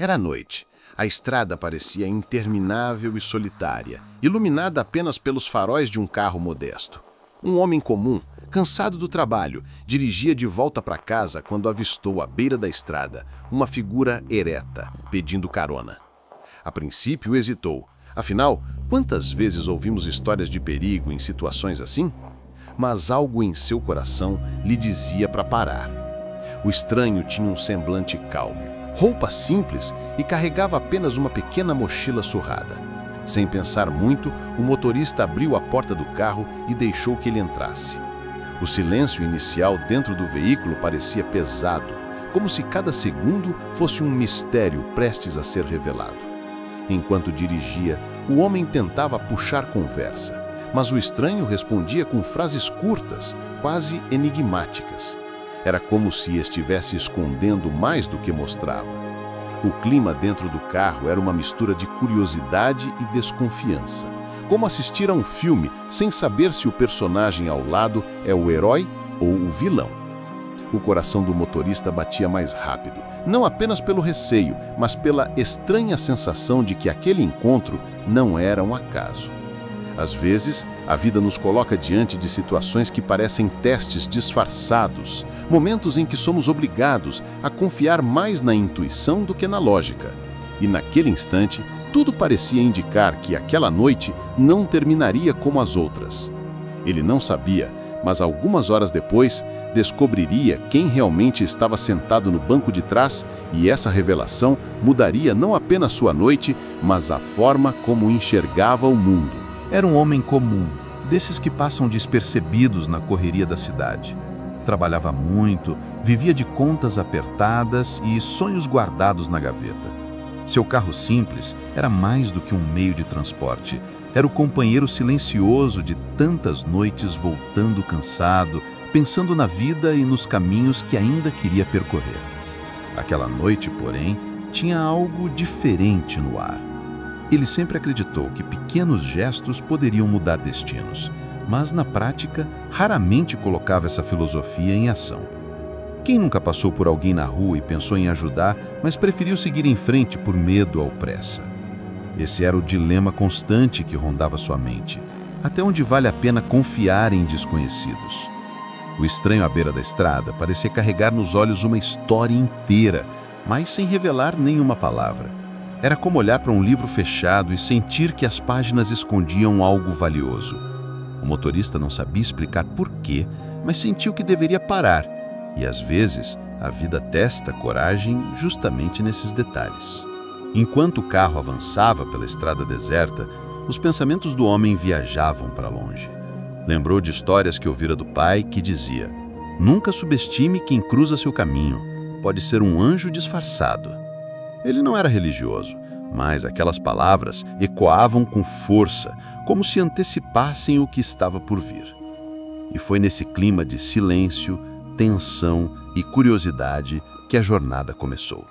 Era noite. A estrada parecia interminável e solitária, iluminada apenas pelos faróis de um carro modesto. Um homem comum, cansado do trabalho, dirigia de volta para casa quando avistou à beira da estrada uma figura ereta, pedindo carona. A princípio hesitou. Afinal, quantas vezes ouvimos histórias de perigo em situações assim? Mas algo em seu coração lhe dizia para parar. O estranho tinha um semblante calmo, roupa simples e carregava apenas uma pequena mochila surrada. Sem pensar muito, o motorista abriu a porta do carro e deixou que ele entrasse. O silêncio inicial dentro do veículo parecia pesado, como se cada segundo fosse um mistério prestes a ser revelado. Enquanto dirigia, o homem tentava puxar conversa, mas o estranho respondia com frases curtas, quase enigmáticas. Era como se estivesse escondendo mais do que mostrava. O clima dentro do carro era uma mistura de curiosidade e desconfiança, como assistir a um filme sem saber se o personagem ao lado é o herói ou o vilão. O coração do motorista batia mais rápido, não apenas pelo receio, mas pela estranha sensação de que aquele encontro não era um acaso. Às vezes, a vida nos coloca diante de situações que parecem testes disfarçados, momentos em que somos obrigados a confiar mais na intuição do que na lógica. E naquele instante, tudo parecia indicar que aquela noite não terminaria como as outras. Ele não sabia, mas algumas horas depois, descobriria quem realmente estava sentado no banco de trás, e essa revelação mudaria não apenas sua noite, mas a forma como enxergava o mundo. Era um homem comum, desses que passam despercebidos na correria da cidade. Trabalhava muito, vivia de contas apertadas e sonhos guardados na gaveta. Seu carro simples era mais do que um meio de transporte. Era o companheiro silencioso de tantas noites voltando cansado, pensando na vida e nos caminhos que ainda queria percorrer. Aquela noite, porém, tinha algo diferente no ar. Ele sempre acreditou que pequenos gestos poderiam mudar destinos, mas na prática, raramente colocava essa filosofia em ação. Quem nunca passou por alguém na rua e pensou em ajudar, mas preferiu seguir em frente por medo ou pressa? Esse era o dilema constante que rondava sua mente. Até onde vale a pena confiar em desconhecidos? O estranho à beira da estrada parecia carregar nos olhos uma história inteira, mas sem revelar nenhuma palavra. Era como olhar para um livro fechado e sentir que as páginas escondiam algo valioso. O motorista não sabia explicar por quê, mas sentiu que deveria parar. E às vezes, a vida testa coragem justamente nesses detalhes. Enquanto o carro avançava pela estrada deserta, os pensamentos do homem viajavam para longe. Lembrou de histórias que ouvira do pai que dizia: "Nunca subestime quem cruza seu caminho. Pode ser um anjo disfarçado." Ele não era religioso, mas aquelas palavras ecoavam com força, como se antecipassem o que estava por vir. E foi nesse clima de silêncio, tensão e curiosidade que a jornada começou.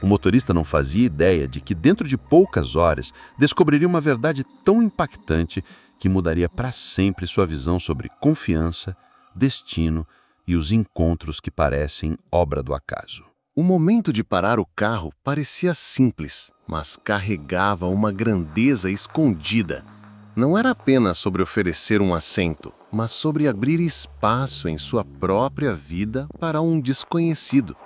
O motorista não fazia ideia de que dentro de poucas horas descobriria uma verdade tão impactante que mudaria para sempre sua visão sobre confiança, destino e os encontros que parecem obra do acaso. O momento de parar o carro parecia simples, mas carregava uma grandeza escondida. Não era apenas sobre oferecer um assento, mas sobre abrir espaço em sua própria vida para um desconhecido.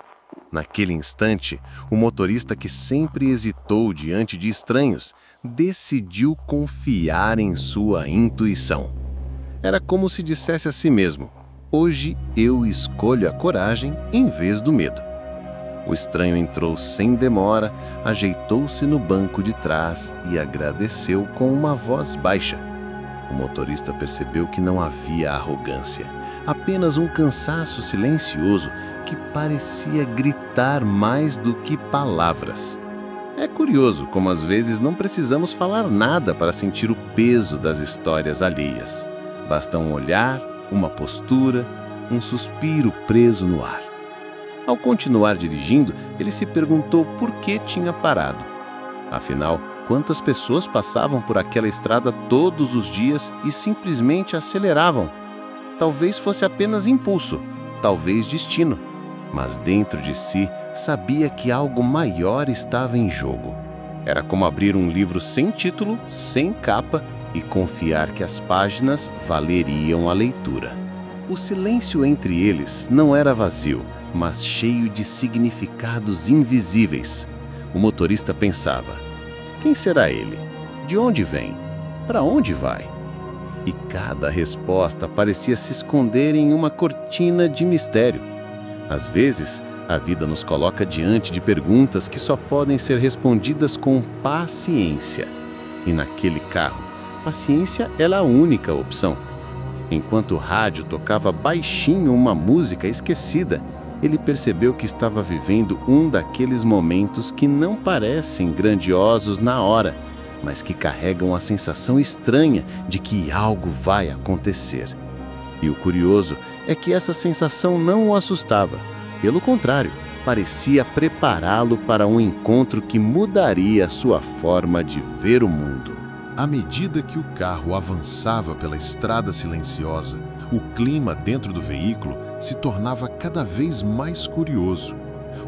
Naquele instante, o motorista que sempre hesitou diante de estranhos, decidiu confiar em sua intuição. Era como se dissesse a si mesmo: "Hoje eu escolho a coragem em vez do medo." O estranho entrou sem demora, ajeitou-se no banco de trás e agradeceu com uma voz baixa. O motorista percebeu que não havia arrogância, apenas um cansaço silencioso que parecia gritar mais do que palavras. É curioso como às vezes não precisamos falar nada para sentir o peso das histórias alheias. Basta um olhar, uma postura, um suspiro preso no ar. Ao continuar dirigindo, ele se perguntou por que tinha parado. Afinal, quantas pessoas passavam por aquela estrada todos os dias e simplesmente aceleravam? Talvez fosse apenas impulso, talvez destino. mas dentro de si sabia que algo maior estava em jogo. Era como abrir um livro sem título, sem capa e confiar que as páginas valeriam a leitura. O silêncio entre eles não era vazio, mas cheio de significados invisíveis. O motorista pensava: quem será ele? De onde vem? Para onde vai? E cada resposta parecia se esconder em uma cortina de mistério. Às vezes, a vida nos coloca diante de perguntas que só podem ser respondidas com paciência. E naquele carro, paciência era a única opção. Enquanto o rádio tocava baixinho uma música esquecida, ele percebeu que estava vivendo um daqueles momentos que não parecem grandiosos na hora, mas que carregam a sensação estranha de que algo vai acontecer. E o curioso é que essa sensação não o assustava. Pelo contrário, parecia prepará-lo para um encontro que mudaria sua forma de ver o mundo. À medida que o carro avançava pela estrada silenciosa, o clima dentro do veículo se tornava cada vez mais curioso.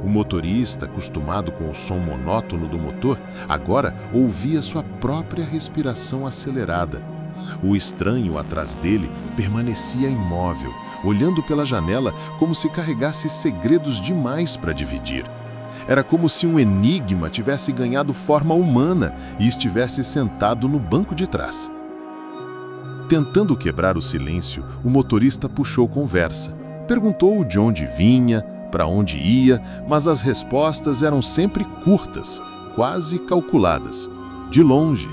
O motorista, acostumado com o som monótono do motor, agora ouvia sua própria respiração acelerada. O estranho atrás dele permanecia imóvel, olhando pela janela como se carregasse segredos demais para dividir. Era como se um enigma tivesse ganhado forma humana e estivesse sentado no banco de trás. Tentando quebrar o silêncio, o motorista puxou conversa. Perguntou de onde vinha, para onde ia, mas as respostas eram sempre curtas, quase calculadas. De longe,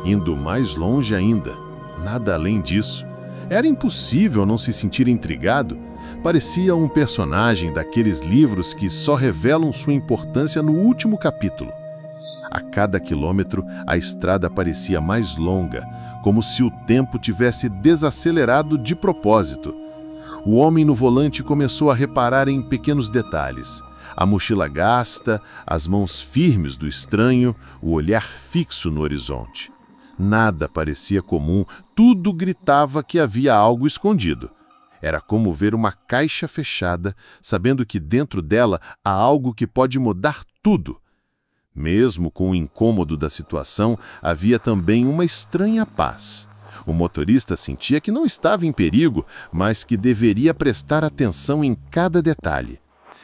indo mais longe ainda. Nada além disso. Era impossível não se sentir intrigado. Parecia um personagem daqueles livros que só revelam sua importância no último capítulo. A cada quilômetro, a estrada parecia mais longa, como se o tempo tivesse desacelerado de propósito. O homem no volante começou a reparar em pequenos detalhes. A mochila gasta, as mãos firmes do estranho, o olhar fixo no horizonte. Nada parecia comum, tudo gritava que havia algo escondido. Era como ver uma caixa fechada, sabendo que dentro dela há algo que pode mudar tudo. Mesmo com o incômodo da situação, havia também uma estranha paz. O motorista sentia que não estava em perigo, mas que deveria prestar atenção em cada detalhe.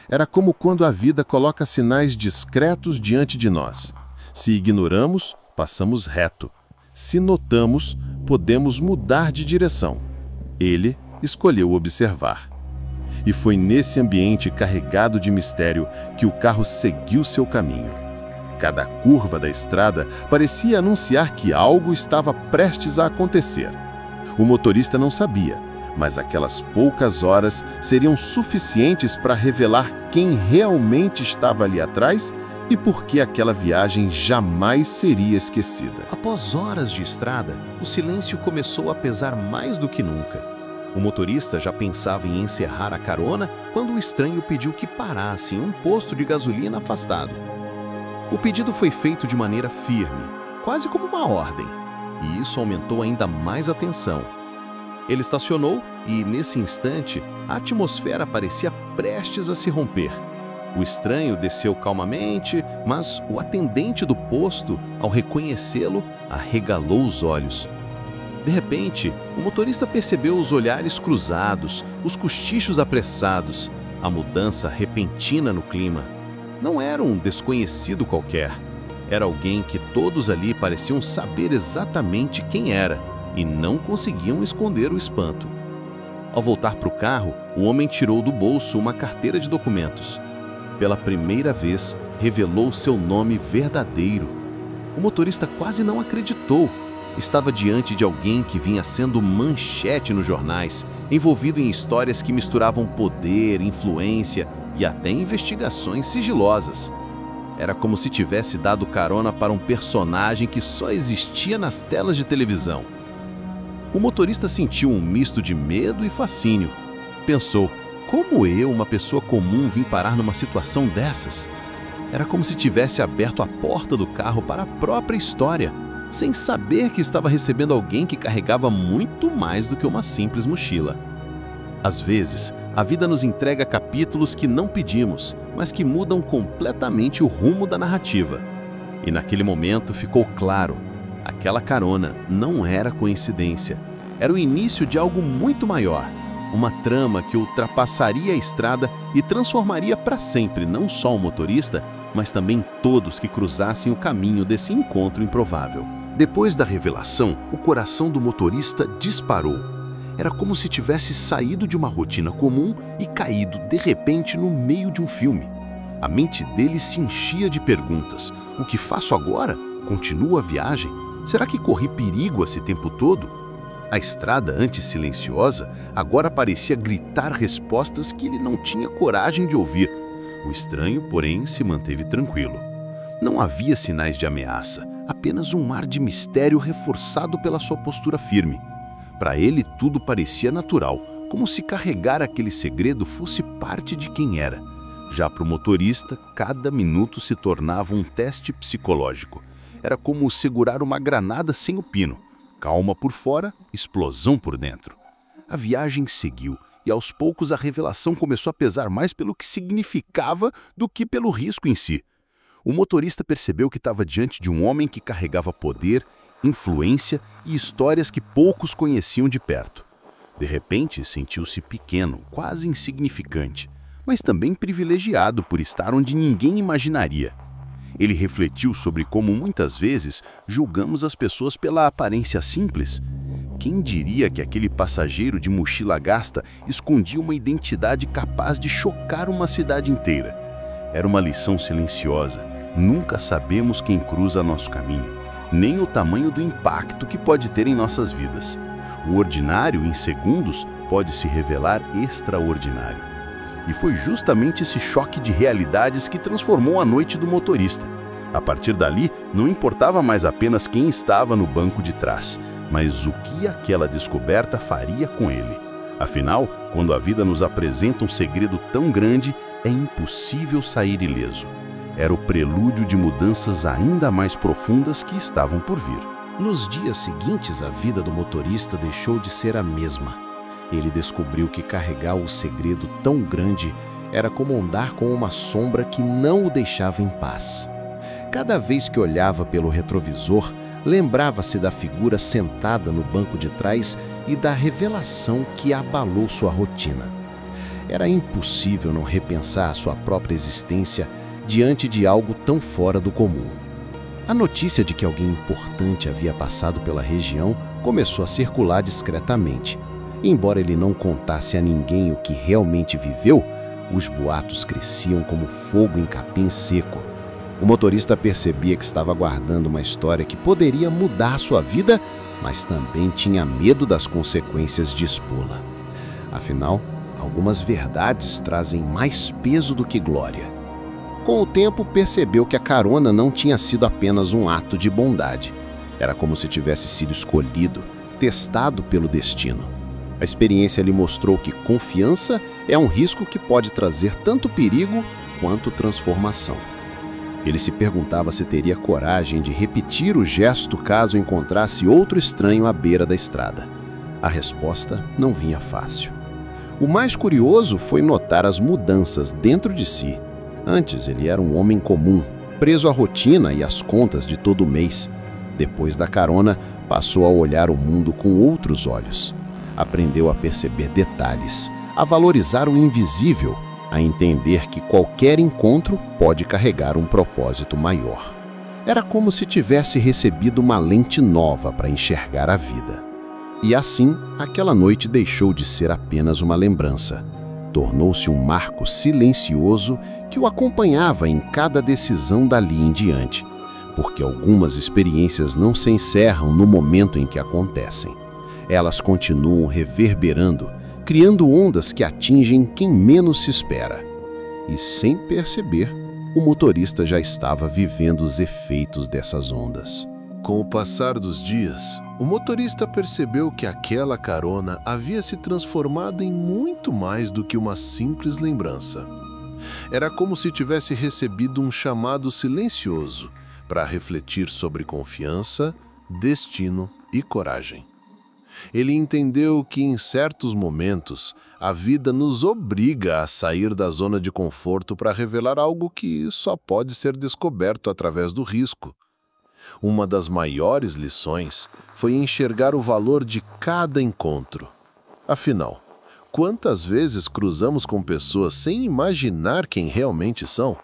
Era como quando a vida coloca sinais discretos diante de nós. Se ignoramos, passamos reto. Se notamos, podemos mudar de direção. Ele escolheu observar. E foi nesse ambiente carregado de mistério que o carro seguiu seu caminho. Cada curva da estrada parecia anunciar que algo estava prestes a acontecer. O motorista não sabia, mas aquelas poucas horas seriam suficientes para revelar quem realmente estava ali atrás e por que aquela viagem jamais seria esquecida. Após horas de estrada, o silêncio começou a pesar mais do que nunca. O motorista já pensava em encerrar a carona quando o estranho pediu que parasse em um posto de gasolina afastado. O pedido foi feito de maneira firme, quase como uma ordem, e isso aumentou ainda mais a tensão. Ele estacionou e, nesse instante, a atmosfera parecia prestes a se romper. O estranho desceu calmamente, mas o atendente do posto, ao reconhecê-lo, arregalou os olhos. De repente, o motorista percebeu os olhares cruzados, os cochichos apressados, a mudança repentina no clima. Não era um desconhecido qualquer. Era alguém que todos ali pareciam saber exatamente quem era e não conseguiam esconder o espanto. Ao voltar para o carro, o homem tirou do bolso uma carteira de documentos. Pela primeira vez, revelou seu nome verdadeiro. O motorista quase não acreditou. Estava diante de alguém que vinha sendo manchete nos jornais, envolvido em histórias que misturavam poder, influência e até investigações sigilosas. Era como se tivesse dado carona para um personagem que só existia nas telas de televisão. O motorista sentiu um misto de medo e fascínio. Pensou: como eu, uma pessoa comum, vim parar numa situação dessas? Era como se tivesse aberto a porta do carro para a própria história, sem saber que estava recebendo alguém que carregava muito mais do que uma simples mochila. Às vezes, A vida nos entrega capítulos que não pedimos, mas que mudam completamente o rumo da narrativa. E naquele momento ficou claro, aquela carona não era coincidência. Era o início de algo muito maior. Uma trama que ultrapassaria a estrada e transformaria para sempre não só o motorista, mas também todos que cruzassem o caminho desse encontro improvável. Depois da revelação, o coração do motorista disparou. Era como se tivesse saído de uma rotina comum e caído, de repente, no meio de um filme. A mente dele se enchia de perguntas. O que faço agora? Continua a viagem? Será que corri perigo esse tempo todo? A estrada, antes silenciosa, agora parecia gritar respostas que ele não tinha coragem de ouvir. O estranho, porém, se manteve tranquilo. Não havia sinais de ameaça, apenas um ar de mistério reforçado pela sua postura firme. Para ele, tudo parecia natural, como se carregar aquele segredo fosse parte de quem era. Já para o motorista, cada minuto se tornava um teste psicológico. Era como segurar uma granada sem o pino. Calma por fora, explosão por dentro. A viagem seguiu e aos poucos a revelação começou a pesar mais pelo que significava do que pelo risco em si. O motorista percebeu que estava diante de um homem que carregava poder, influência e histórias que poucos conheciam de perto. De repente, sentiu-se pequeno, quase insignificante, mas também privilegiado por estar onde ninguém imaginaria. Ele refletiu sobre como muitas vezes julgamos as pessoas pela aparência simples. Quem diria que aquele passageiro de mochila gasta escondia uma identidade capaz de chocar uma cidade inteira? Era uma lição silenciosa. Nunca sabemos quem cruza nosso caminho, nem o tamanho do impacto que pode ter em nossas vidas. O ordinário, em segundos, pode se revelar extraordinário. E foi justamente esse choque de realidades que transformou a noite do motorista. A partir dali, não importava mais apenas quem estava no banco de trás, mas o que aquela descoberta faria com ele. Afinal, quando a vida nos apresenta um segredo tão grande, é impossível sair ileso. Era o prelúdio de mudanças ainda mais profundas que estavam por vir. Nos dias seguintes, a vida do motorista deixou de ser a mesma. Ele descobriu que carregar o segredo tão grande era como andar com uma sombra que não o deixava em paz. Cada vez que olhava pelo retrovisor, lembrava-se da figura sentada no banco de trás e da revelação que abalou sua rotina. Era impossível não repensar a sua própria existência diante de algo tão fora do comum. A notícia de que alguém importante havia passado pela região começou a circular discretamente. Embora ele não contasse a ninguém o que realmente viveu, os boatos cresciam como fogo em capim seco. O motorista percebia que estava guardando uma história que poderia mudar sua vida, mas também tinha medo das consequências de expô-la. Afinal, algumas verdades trazem mais peso do que glória. Com o tempo, percebeu que a carona não tinha sido apenas um ato de bondade. Era como se tivesse sido escolhido, testado pelo destino. A experiência lhe mostrou que confiança é um risco que pode trazer tanto perigo quanto transformação. Ele se perguntava se teria coragem de repetir o gesto caso encontrasse outro estranho à beira da estrada. A resposta não vinha fácil. O mais curioso foi notar as mudanças dentro de si. Antes, ele era um homem comum, preso à rotina e às contas de todo mês. Depois da carona, passou a olhar o mundo com outros olhos. Aprendeu a perceber detalhes, a valorizar o invisível, a entender que qualquer encontro pode carregar um propósito maior. Era como se tivesse recebido uma lente nova para enxergar a vida. E assim, aquela noite deixou de ser apenas uma lembrança. Tornou-se um marco silencioso que o acompanhava em cada decisão dali em diante, porque algumas experiências não se encerram no momento em que acontecem. Elas continuam reverberando, criando ondas que atingem quem menos se espera. E sem perceber, o motorista já estava vivendo os efeitos dessas ondas. Com o passar dos dias, o motorista percebeu que aquela carona havia se transformado em muito mais do que uma simples lembrança. Era como se tivesse recebido um chamado silencioso para refletir sobre confiança, destino e coragem. Ele entendeu que em certos momentos a vida nos obriga a sair da zona de conforto para revelar algo que só pode ser descoberto através do risco. Uma das maiores lições foi enxergar o valor de cada encontro. Afinal, quantas vezes cruzamos com pessoas sem imaginar quem realmente são?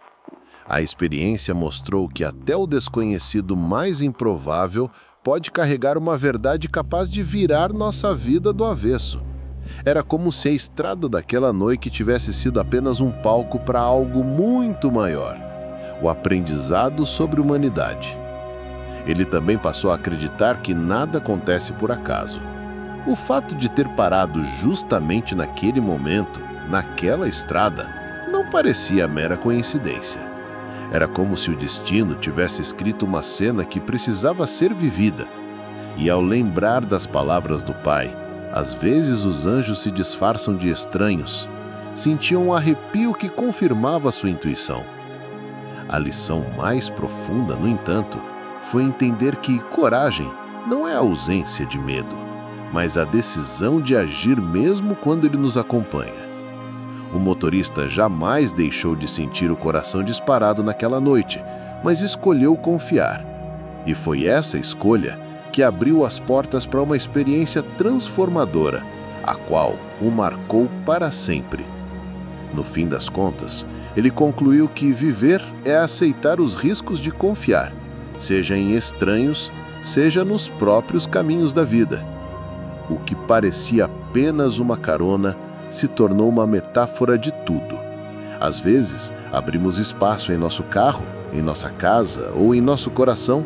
A experiência mostrou que até o desconhecido mais improvável pode carregar uma verdade capaz de virar nossa vida do avesso. Era como se a estrada daquela noite tivesse sido apenas um palco para algo muito maior, o aprendizado sobre humanidade. Ele também passou a acreditar que nada acontece por acaso. O fato de ter parado justamente naquele momento, naquela estrada, não parecia mera coincidência. Era como se o destino tivesse escrito uma cena que precisava ser vivida. E ao lembrar das palavras do Pai, às vezes os anjos se disfarçam de estranhos. Sentiam um arrepio que confirmava sua intuição. A lição mais profunda, no entanto, foi entender que coragem não é a ausência de medo, mas a decisão de agir mesmo quando ele nos acompanha. O motorista jamais deixou de sentir o coração disparado naquela noite, mas escolheu confiar. E foi essa escolha que abriu as portas para uma experiência transformadora, a qual o marcou para sempre. No fim das contas, ele concluiu que viver é aceitar os riscos de confiar, seja em estranhos, seja nos próprios caminhos da vida. O que parecia apenas uma carona se tornou uma metáfora de tudo. Às vezes, abrimos espaço em nosso carro, em nossa casa ou em nosso coração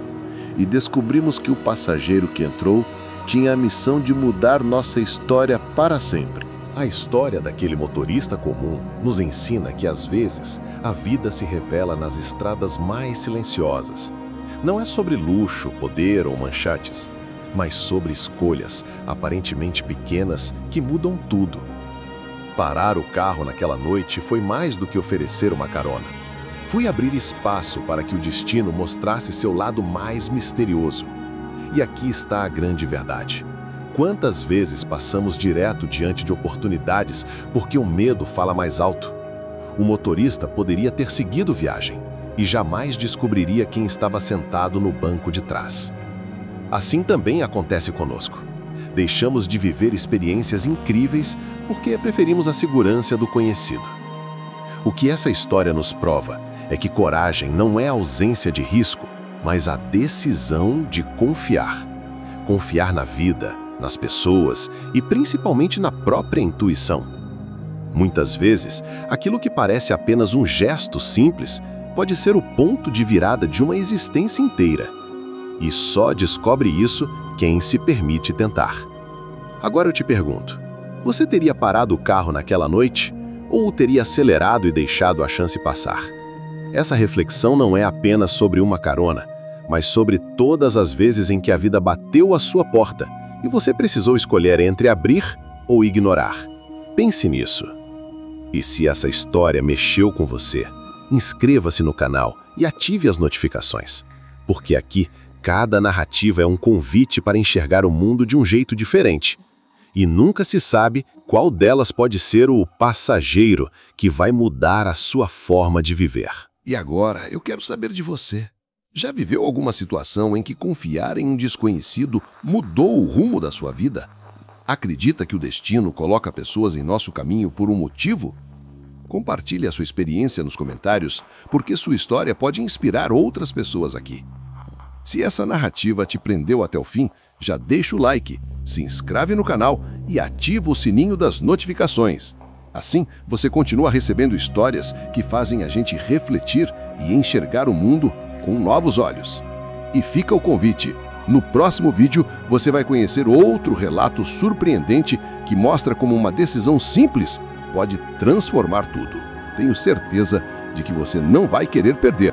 e descobrimos que o passageiro que entrou tinha a missão de mudar nossa história para sempre. A história daquele motorista comum nos ensina que, às vezes, a vida se revela nas estradas mais silenciosas. Não é sobre luxo, poder ou manchetes, mas sobre escolhas aparentemente pequenas que mudam tudo. Parar o carro naquela noite foi mais do que oferecer uma carona. Fui abrir espaço para que o destino mostrasse seu lado mais misterioso. E aqui está a grande verdade. Quantas vezes passamos direto diante de oportunidades porque o medo fala mais alto? O motorista poderia ter seguido viagem e jamais descobriria quem estava sentado no banco de trás. Assim também acontece conosco. Deixamos de viver experiências incríveis porque preferimos a segurança do conhecido. O que essa história nos prova é que coragem não é a ausência de risco, mas a decisão de confiar. Confiar na vida, nas pessoas e principalmente na própria intuição. Muitas vezes, aquilo que parece apenas um gesto simples pode ser o ponto de virada de uma existência inteira. E só descobre isso quem se permite tentar. Agora eu te pergunto, você teria parado o carro naquela noite ou teria acelerado e deixado a chance passar? Essa reflexão não é apenas sobre uma carona, mas sobre todas as vezes em que a vida bateu à sua porta e você precisou escolher entre abrir ou ignorar. Pense nisso. E se essa história mexeu com você, inscreva-se no canal e ative as notificações, porque aqui cada narrativa é um convite para enxergar o mundo de um jeito diferente. E nunca se sabe qual delas pode ser o passageiro que vai mudar a sua forma de viver. E agora, eu quero saber de você. Já viveu alguma situação em que confiar em um desconhecido mudou o rumo da sua vida? Acredita que o destino coloca pessoas em nosso caminho por um motivo? Compartilhe a sua experiência nos comentários, porque sua história pode inspirar outras pessoas aqui. Se essa narrativa te prendeu até o fim, já deixa o like, se inscreve no canal e ativa o sininho das notificações. Assim, você continua recebendo histórias que fazem a gente refletir e enxergar o mundo com novos olhos. E fica o convite. No próximo vídeo, você vai conhecer outro relato surpreendente que mostra como uma decisão simples pode transformar tudo. Tenho certeza de que você não vai querer perder.